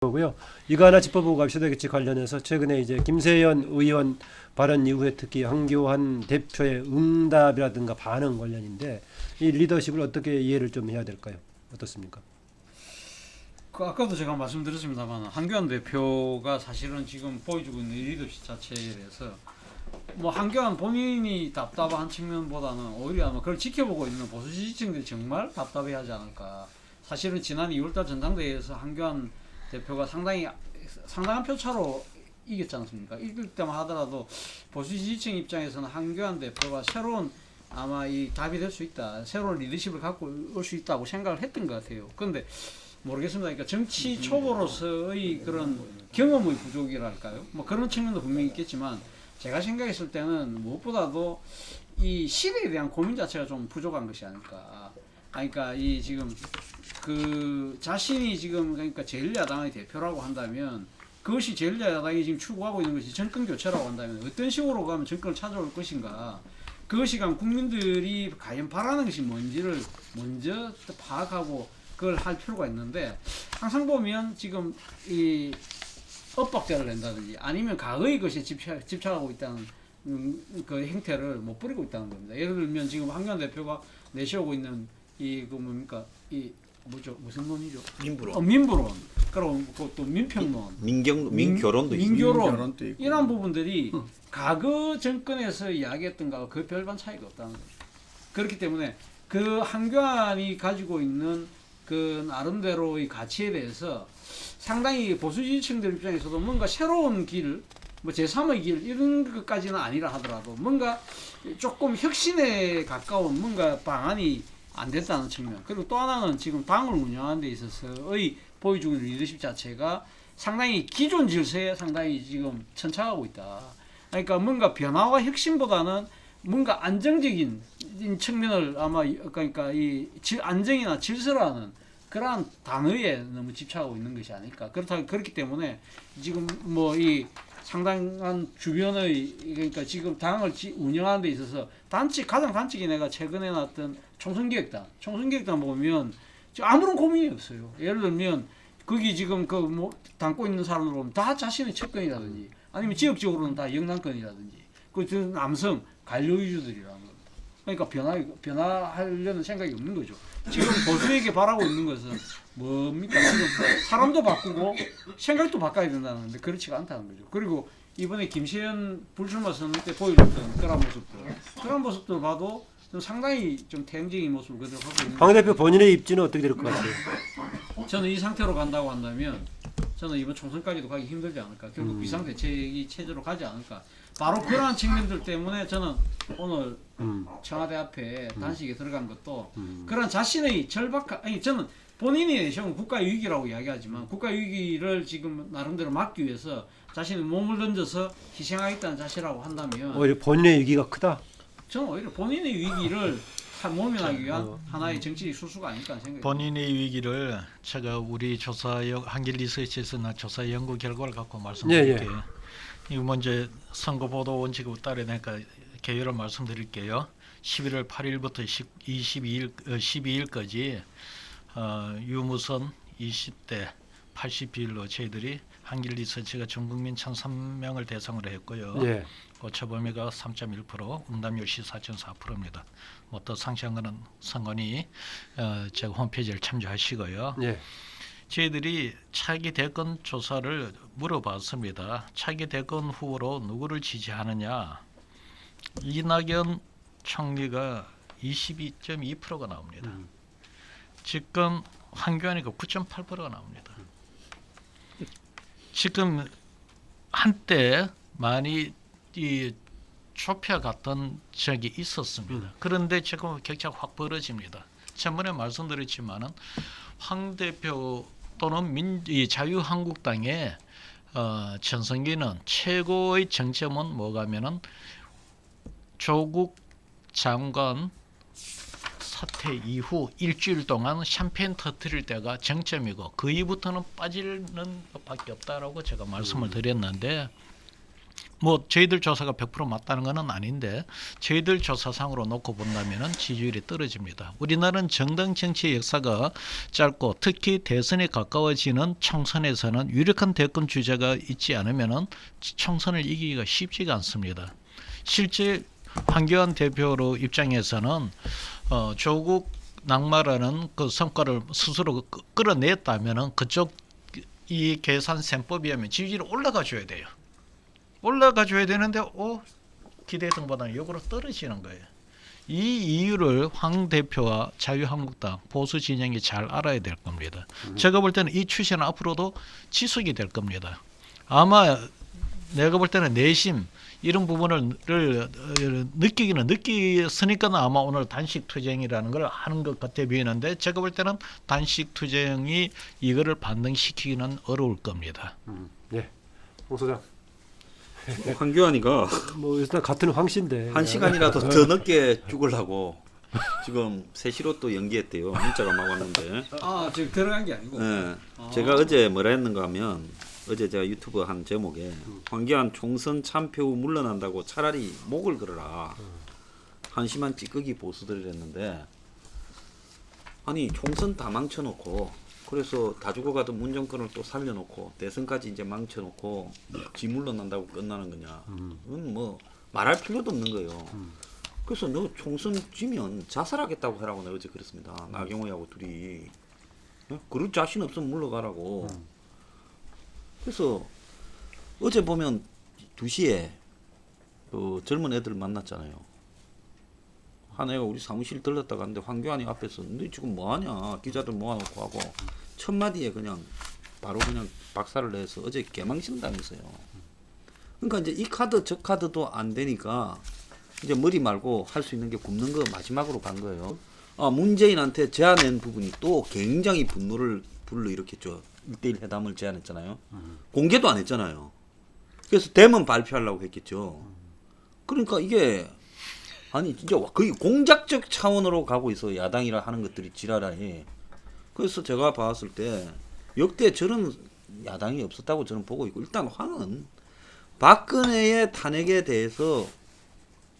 거고요. 이거 하나 짚어보고 갑시다. 그치 관련해서 최근에 이제 김세연 의원 발언 이후에 특히 황교안 대표의 응답이라든가 반응 관련인데 이 리더십을 어떻게 이해를 좀 해야 될까요? 어떻습니까? 그 아까도 제가 말씀드렸습니다만 한교안 대표가 사실은 지금 보여주고 있는 리더십 자체에 대해서 뭐 한교안 본인이 답답한 측면보다는 오히려 아마 그걸 지켜보고 있는 보수 지지층들이 정말 답답해하지 않을까. 사실은 지난 2월달 전당대회에서 한교안 대표가 상당한 표차로 이겼지 않습니까? 이길 때만 하더라도 보수 지지층 입장에서는 한교안 대표가 새로운 아마 이 답이 될 수 있다, 새로운 리더십을 갖고 올 수 있다고 생각을 했던 것 같아요. 그런데 모르겠습니다. 그러니까 정치 초보로서의 그런 경험의 부족이랄까요? 뭐 그런 측면도 분명히 있겠지만 제가 생각했을 때는 무엇보다도 이 시대에 대한 고민 자체가 좀 부족한 것이 아닐까. 그러니까 이 지금 그 자신이 지금 그러니까 제1야당의 대표라고 한다면 그것이 제1야당이 지금 추구하고 있는 것이 정권 교체라고 한다면 어떤 식으로 가면 정권을 찾아올 것인가. 그것이 간 국민들이 과연 바라는 것이 뭔지를 먼저 파악하고 그걸 할 필요가 있는데 항상 보면 지금 이 엇박자를 낸다든지 아니면 과거의 것에 집착하고 있다는 그 행태를 못 버리고 있다는 겁니다. 예를 들면 지금 한교안 대표가 내세우고 있는 이 그 뭡니까 이 뭐죠 무슨 논이죠? 민부론. 민부론. 그리고 또 민평론. 민교론도 있고. 민교론. 이런 부분들이 과거 정권에서 이야기했던 거하고 그 별반 차이가 없다는 거죠. 그렇기 때문에 그 한교안이 가지고 있는 그 나름대로의 가치에 대해서 상당히 보수 지지층들 입장에서도 뭔가 새로운 길, 뭐 제3의 길 이런 것까지는 아니라 하더라도 뭔가 조금 혁신에 가까운 뭔가 방안이 안 됐다는 측면. 그리고 또 하나는 지금 당을 운영하는 데 있어서의 보여주는 리더십 자체가 상당히 기존 질서에 상당히 지금 천착하고 있다. 그러니까 뭔가 변화와 혁신보다는 뭔가 안정적인 측면을 아마 그러니까 이 안정이나 질서라는 그러한 단어에 너무 집착하고 있는 것이 아닐까. 그렇기 때문에 지금 뭐 이 상당한 주변의 그러니까 지금 당을 운영하는 데 있어서 가장 단적이 내가 최근에 나왔던 총선기획단 보면 아무런 고민이 없어요. 예를 들면 거기 지금 그 뭐 담고 있는 사람들 보면 다 자신의 측근이라든지 아니면 지역적으로는 다 영남권이라든지 그 남성 관료 위주들이라는 겁니다. 그러니까 변화하려는 생각이 없는 거죠. 지금 보수에게 바라고 있는 것은 뭡니까? 지금 사람도 바꾸고 생각도 바꿔야 된다는데 그렇지가 않다는 거죠. 그리고 이번에 김세연 불출마 선언 때 보여줬던 그런 모습들 봐도 좀 상당히 좀 태행적인 모습을 그대로 하고 있는. 황 대표 본인의 입지는 어떻게 될 것 같아요? 저는 이 상태로 간다고 한다면 저는 이번 총선까지도 가기 힘들지 않을까. 결국 비상대책이 체제로 가지 않을까. 바로 그러한 측면들 때문에 저는 오늘 청와대 앞에 단식에 들어간 것도 그런 자신의 저는 본인이 내세운 국가위기라고 이야기하지만 국가위기를 지금 나름대로 막기 위해서 자신의 몸을 던져서 희생하겠다는 자세라고 한다면 오히려 본인의 위기가 크다. 저는 오히려 본인의 위기를 모면하기 위한 하나의 정치적 수수가 아닐까 하는 생각이 본인의 위기를 제가 우리 한길 리서치에서 나 조사 연구 결과를 갖고 예, 말씀드릴게요. 이거 먼저 선거 보도 원칙을 따르니까 개요를 말씀드릴게요. 11월 8일부터 12일까지 유무선 20대 80비율로 저희들이 한길 리서치가 전국민 1,003명을 대상으로 했고요. 예. 오차 범위가 3.1%, 응답률 14.4%입니다. 뭐 더 상세한 거는 선관위 제가 홈페이지를 참조하시고요. 예. 저희들이 차기 대권 조사를 물어봤습니다. 차기 대권 후보로 누구를 지지하느냐. 이낙연 총리가 22.2%가 나옵니다. 지금 황교안이가 9.8%가 나옵니다. 지금 한때 많이 좁혀갔던 적이 있었습니다. 그런데 지금 격차가 확 벌어집니다. 전번에 말씀드렸지만은 황 대표 또는 자유한국당의 전성기는 최고의 정점은 뭐가면은 조국 장관 사태 이후 일주일 동안 샴페인 터뜨릴 때가 정점이고 그 이후부터는 빠지는 것밖에 없다라고 제가 말씀을 드렸는데 뭐 저희들 조사가 100% 맞다는 것은 아닌데 저희들 조사상으로 놓고 본다면은 지지율이 떨어집니다. 우리나라는 정당 정치의 역사가 짧고 특히 대선에 가까워지는 총선에서는 유력한 대권 주자가 있지 않으면은 총선을 이기기가 쉽지가 않습니다. 실제 황교안 대표로 입장에서는 조국 낙마라는 그 성과를 스스로 끌어냈다면은 그쪽 이 계산 셈법에 하면 지지율이 올라가 줘야 돼요. 올라가 줘야 되는데 기대했던 것보다는 역으로 떨어지는 거예요. 이 이유를 황 대표와 자유한국당 보수 진영이 잘 알아야 될 겁니다. 제가 볼 때는 이 추세는 앞으로도 지속이 될 겁니다. 아마 내가 볼 때는 내심 이런 부분을 느끼었으니까 아마 오늘 단식 투쟁이라는 걸 하는 것 같아 보이는데 제가 볼 때는 단식 투쟁이 이거를 반등시키기는 어려울 겁니다. 네, 홍 소장. 황교안이가 뭐 일단 같은 황씨인데. 1시간이라도 더 늦게 죽으려고 지금 3시로 또 연기했대요. 문자가 막 왔는데. 아, 지금 들어간 게 아니고. 네. 제가 어제 뭐라 했는가 하면 어제 제가 유튜브 한 제목에 황교안 총선 참패 후 물러난다고 차라리 목을 걸어라. 한심한 찌꺼기 보수들을 했는데 아니 총선 다 망쳐놓고 그래서 다 죽어가던 문정권을 또 살려놓고 대선까지 이제 망쳐놓고 지 물러난다고 끝나는 거냐. 그건 뭐 말할 필요도 없는 거예요. 그래서 너 총선 지면 자살하겠다고 하라고 내가 어제 그랬습니다. 나경원하고 둘이. 그럴 자신 없으면 물러가라고. 그래서 어제 보면 2시에 그 젊은 애들 만났잖아요. 한 애가 우리 사무실 들렀다 갔는데 황교안이 앞에서 너 지금 뭐하냐 기자들 모아놓고 하고 첫 마디에 그냥 바로 그냥 박살을 내서 어제 개망신 당했어요. 그러니까 이제 이 카드 저 카드도 안 되니까 이제 머리 말고 할 수 있는 게 굽는 거 마지막으로 간 거예요. 문재인한테 제안한 부분이 또 굉장히 분노를 불러일으켰죠. 1대1 회담을 제안했잖아요. 공개도 안 했잖아요. 그래서 대면 발표하려고 했겠죠. 그러니까 이게 아니 진짜 거의 공작적 차원으로 가고 있어. 야당이라 하는 것들이 지랄하에. 그래서 제가 봤을 때 역대 저런 야당이 없었다고 저는 보고 있고 일단 황은 박근혜의 탄핵에 대해서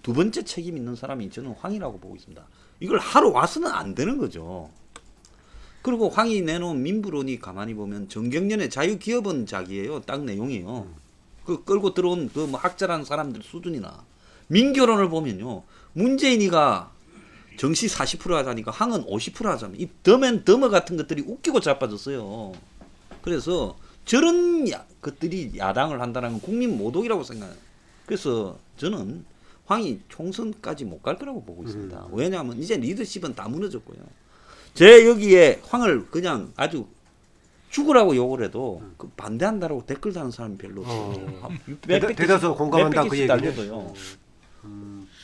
두 번째 책임 있는 사람이 저는 황이라고 보고 있습니다. 이걸 하러 와서는 안 되는 거죠. 그리고 황이 내놓은 민부론이 가만히 보면 정경련의 자유기업은 자기예요. 딱 내용이에요. 그 끌고 들어온 그 뭐 학자라는 사람들 수준이나 민교론을 보면요. 문재인이가 정시 40% 하자니까 황은 50% 하자면 이 덤앤 더머 같은 것들이 웃기고 자빠졌어요. 그래서 저런 것들이 야당을 한다는 건 국민 모독이라고 생각해요. 그래서 저는 황이 총선까지 못 갈 거라고 보고 있습니다. 왜냐하면 이제 리더십은 다 무너졌고요. 제 여기에 황을 그냥 아주 죽으라고 욕을 해도 그 반대한다라고 댓글 다는 사람이 별로 없어요. 대다수 공감한다 그 얘기네. 달려도요.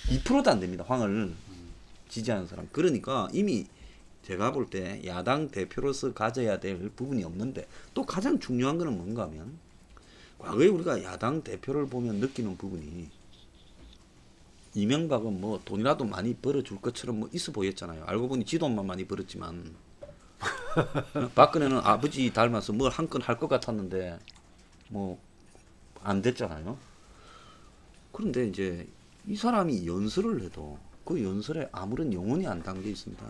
2%도 안 됩니다. 황을 지지하는 사람. 그러니까 이미 제가 볼 때 야당 대표로서 가져야 될 부분이 없는데 또 가장 중요한 거는 뭔가 하면 과거에 우리가 야당 대표를 보면 느끼는 부분이 이명박은 뭐 돈이라도 많이 벌어줄 것처럼 뭐 있어 보였잖아요. 알고 보니 지 돈만 많이 벌었지만 박근혜는 아버지 닮아서 뭘 한 건 할 것 같았는데 뭐 안 됐잖아요. 그런데 이제 이 사람이 연설을 해도 그 연설에 아무런 영혼이 안 담겨 있습니다.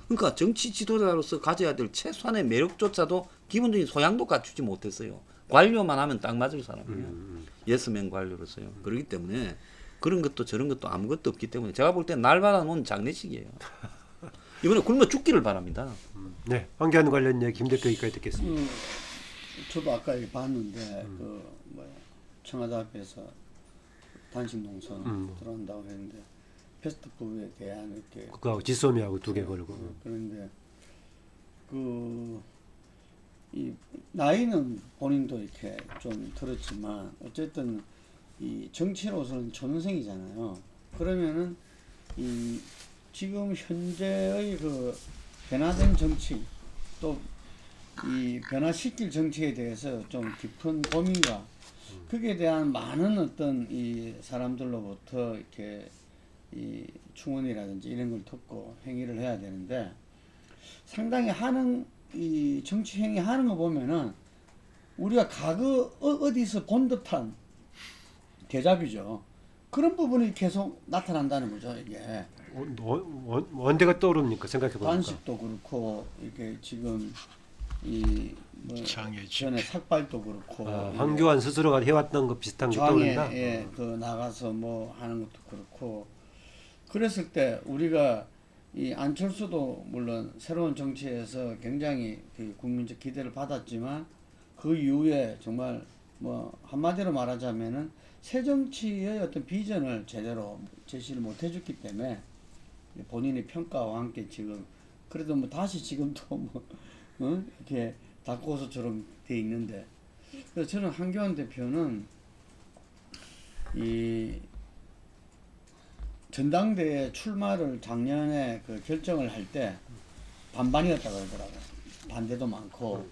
그러니까 정치 지도자로서 가져야 될 최소한의 매력조차도 기본적인 소양도 갖추지 못했어요. 관료만 하면 딱 맞을 사람이에요. 예스맨 관료로서요. 그렇기 때문에 그런 것도 저런 것도 아무것도 없기 때문에 제가 볼 때 날마다 놓은 장례식이에요. 이번에 굶어 죽기를 바랍니다. 네, 황교안 관련 얘기 김 대표 여기까지 듣겠습니다. 저도 아까 이렇게 봤는데 청와대 앞에서 단식 농선 들어간다고 했는데 패스트푸드에 대한 이렇게 그거하고 지소미하고 2개 걸고. 그런데 이 나이는 본인도 이렇게 좀 들었지만 어쨌든 이 정치로서는 전생이잖아요. 그러면은 이 지금 현재의 그 변화된 정치 또 이 변화시킬 정치에 대해서 좀 깊은 고민과 거기에 대한 많은 어떤 이 사람들로부터 이렇게 이 충원이라든지 이런 걸 듣고 행위를 해야 되는데 상당히 하는 이 정치 행위 하는 거 보면은 우리가 과거 어디서 본 듯한 대자뷰죠. 그런 부분이 계속 나타난다는 거죠. 이게 언제가 떠오릅니까? 생각해 보니까. 단식도 그렇고 이게 지금 이뭐 장애집. 전에 삭발도 그렇고 황교안 스스로가 해왔던 거 비슷한 게 떠오른다. 장애 그 나가서 뭐 하는 것도 그렇고 그랬을 때 우리가 이 안철수도 물론 새로운 정치에서 굉장히 그 국민적 기대를 받았지만 그 이후에 정말 뭐 한마디로 말하자면은 새 정치의 어떤 비전을 제대로 제시를 못 해줬기 때문에 본인의 평가와 함께 지금 그래도 뭐 다시 지금도 뭐 이렇게 닭고소처럼 돼 있는데 그래서 저는 한교안 대표는 이 전당대회 출마를 작년에 그 결정을 할 때 반반이었다 그러더라고요. 반대도 많고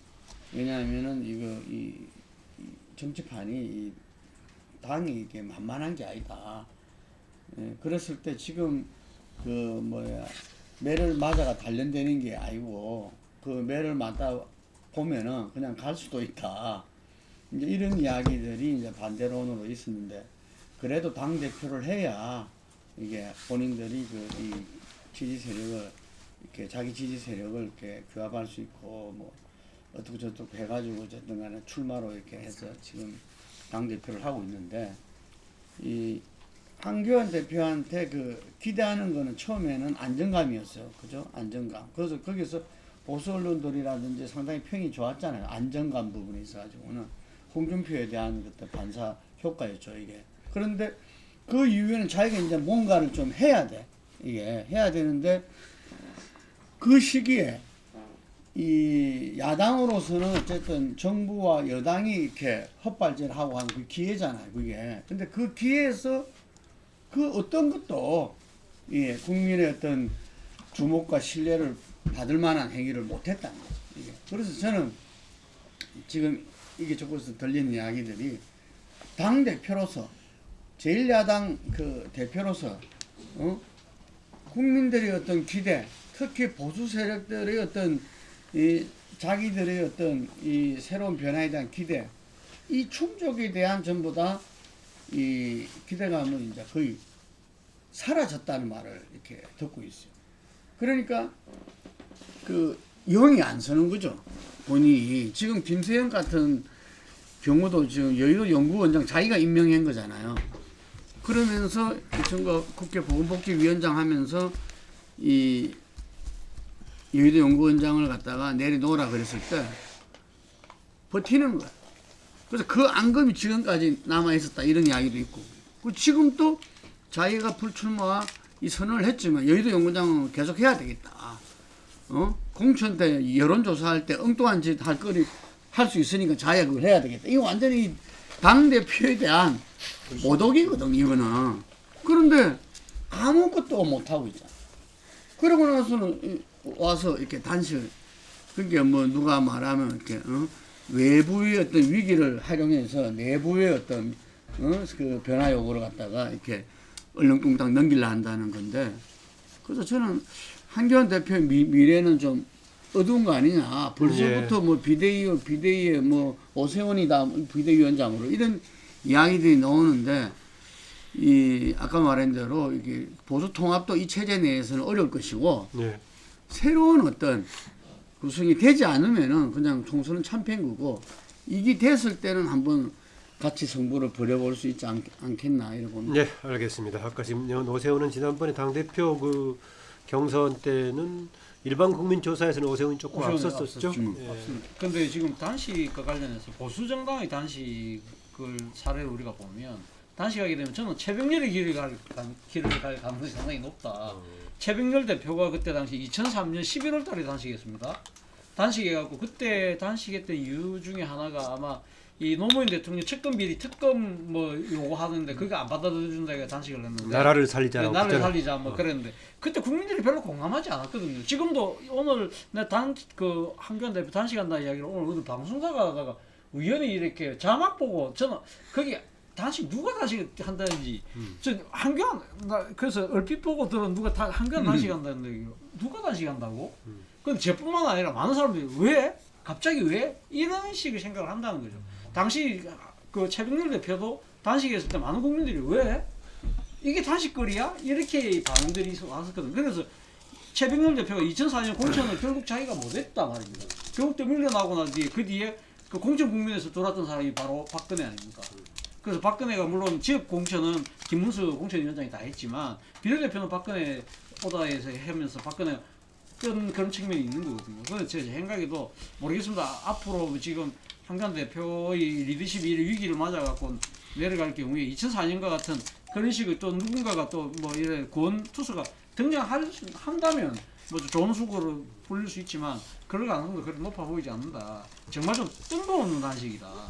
왜냐하면은 이 정치판이 이 당이 이게 만만한 게 아니다. 그랬을 때 지금 그 매를 맞아가 단련되는 게 아니고 그 매를 맞다 보면은 그냥 갈 수도 있다. 이제 이런 이야기들이 이제 반대론으로 있었는데 그래도 당 대표를 해야 이게 본인들이 이 지지 세력을 이렇게 자기 지지 세력을 이렇게 규합할 수 있고 뭐 어떻게 저떻게 해가지고 어쨌든 간에 출마로 이렇게 해서 지금 당 대표를 하고 있는데 이 한교안 대표한테 그 기대하는 거는 처음에는 안정감이었어요. 그죠? 안정감. 그래서 거기서 보수 언론들이라든지 상당히 평이 좋았잖아요. 안정감 부분에 있어가지고는 홍준표에 대한 그때 반사 효과였죠, 이게. 그런데 그 이후에는 자기가 이제 뭔가를 좀 해야 돼. 이게 해야 되는데 그 시기에 이 야당으로서는 어쨌든 정부와 여당이 이렇게 헛발질하고 하는 그 기회잖아요, 그게. 근데 그 기회에서 그 어떤 것도 국민의 어떤 주목과 신뢰를 받을 만한 행위를 못했다는 거죠. 이게. 그래서 저는 지금 이게 조금씩 들리는 이야기들이 당 대표로서 제1야당 그 대표로서 국민들의 어떤 기대, 특히 보수 세력들의 어떤 이 자기들의 어떤 이 새로운 변화에 대한 기대, 이 충족에 대한 전부 다 이 기대감은 이제 거의 사라졌다는 말을 이렇게 듣고 있어요. 그러니까 그 영이 안 서는 거죠. 본인이 지금 김세현 같은 경우도 지금 여의도 연구원장 자기가 임명한 거잖아요. 그러면서 이 친구가 국회 보건복지위원장 하면서 이 여의도 연구원장을 갖다가 내려놓으라 그랬을 때 버티는 거야. 그래서 그 앙금이 지금까지 남아 있었다 이런 이야기도 있고. 그리고 지금 또 자기가 불출마와 이 선언을 했지만 여의도 연구원장은 계속 해야 되겠다. 공천 때 여론조사할 때 엉뚱한 짓 할 거리 할 수 있으니까 자기가 그걸 해야 되겠다. 이거 완전히 당대표에 대한 모독이거든, 이거는. 그런데 아무것도 못하고 있잖아. 그러고 나서는 와서 이렇게 단식을, 그러니까 뭐 누가 말하면 이렇게, 외부의 어떤 위기를 활용해서 내부의 어떤, 그 변화 요구를 갖다가 이렇게 얼렁뚱땅 넘기려 한다는 건데, 그래서 저는 한교안 대표의 미래는 좀 어두운 거 아니냐. 벌써부터 뭐 비대위의 뭐 오세훈이다 비대위원장으로 이런 이야기들이 나오는데 이 아까 말한 대로 이게 보수 통합도 이 체제 내에서는 어려울 것이고 네. 새로운 어떤 구성이 되지 않으면은 그냥 총선은 참패인 거고 이게 됐을 때는 한번 같이 승부를 벌여볼 수 있지 않겠나 이렇게 봅니다. 네, 알겠습니다. 아까 지금 오세훈은 지난번에 당대표 그 경선 때는 일반 국민 조사에서는 오세훈이 조금 앞섰었죠. 근데 지금 단식과 관련해서 보수 정당의 단식을 사례를 우리가 보면 단식하게 되면 저는 최병렬의 길을 갈 가능성이 상당히 높다. 최병렬 대표가 그때 당시 2003년 11월 달에 단식했습니다. 단식해갖고 그때 단식했던 이유 중에 하나가 아마 이 노무현 대통령 측근 비리 특검 뭐 요구하는데 그게 안 받아들여준다 이가 단식을 했는데 나라를 살리자라고. 네, 나라를 살리자 뭐 그랬는데 그때 국민들이 별로 공감하지 않았거든요. 지금도 오늘 내가 그 한교안 대표 단식한다 이야기를 오늘 어느 방송사가 하다가 우연히 이렇게 자막 보고 저는 거기 단식 누가 단식한다는지 저 한교안 그래서 얼핏 보고 들은 누가 한교안 단식한다는데 누가 단식한다고? 근데 저뿐만 아니라 많은 사람들이 왜? 갑자기 왜? 이런 식의 생각을 한다는 거죠. 당시 그 최병렬 대표도 단식했을 때 많은 국민들이 왜 이게 단식거리야? 이렇게 반응들이 왔었거든. 그래서 최병렬 대표가 2004년 공천을 결국 자기가 못했단 말입니다. 결국 또 밀려나고 난 뒤에 그 뒤에 그 공천 국면에서 돌았던 사람이 바로 박근혜 아닙니까? 그래서 박근혜가 물론 지역 공천은 김문수 공천위원장이 다 했지만 비례대표는 박근혜 오다에서 하면서 박근혜가 그런 측면이 있는 거거든요. 그래서 제 생각에도 모르겠습니다. 앞으로 지금 한교안 대표의 리더십이 위기를 맞아갖고 내려갈 경우에 2004년과 같은 그런 식의 또 누군가가 또 뭐 이래 구원 투수가 등장한다면 뭐 좋은 수고를 불릴 수 있지만 그럴 가능성도 그렇게 높아 보이지 않는다. 정말 좀 뜬금없는 단식이다.